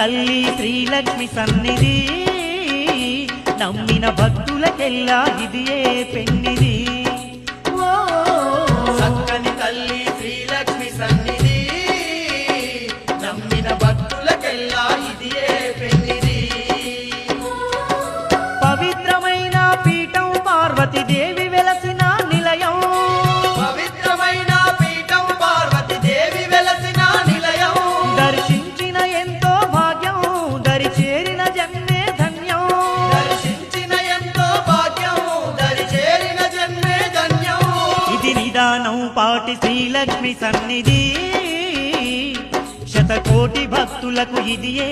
తల్లి శ్రీలక్ష్మి సన్నిధి నమ్మిన భక్తులకెల్లా ఇదియే పెన్నిది చక్కని తల్లి శ్రీలక్ష్మి సన్నిధి నమ్మిన భక్తులకెల్లా ఇదియే పెన్నిది పవిత్రమైన పీఠం పార్వతి దేవి వెలసిన నిలయం పవిత్రమైన పీఠం పార్వతి దేవి వెలసిన నిలయం దర్శించిన ఎంతో భాగ్యం దరి చేరిన జన్మే ధన్యం దర్శించిన ఎంతో భాగ్యం దరి చేరిన జన్మే ధన్యం ఇది నిదానం పాటి శ్రీలక్ష్మి సన్నిధి శతకోటి భక్తులకు ఇదియే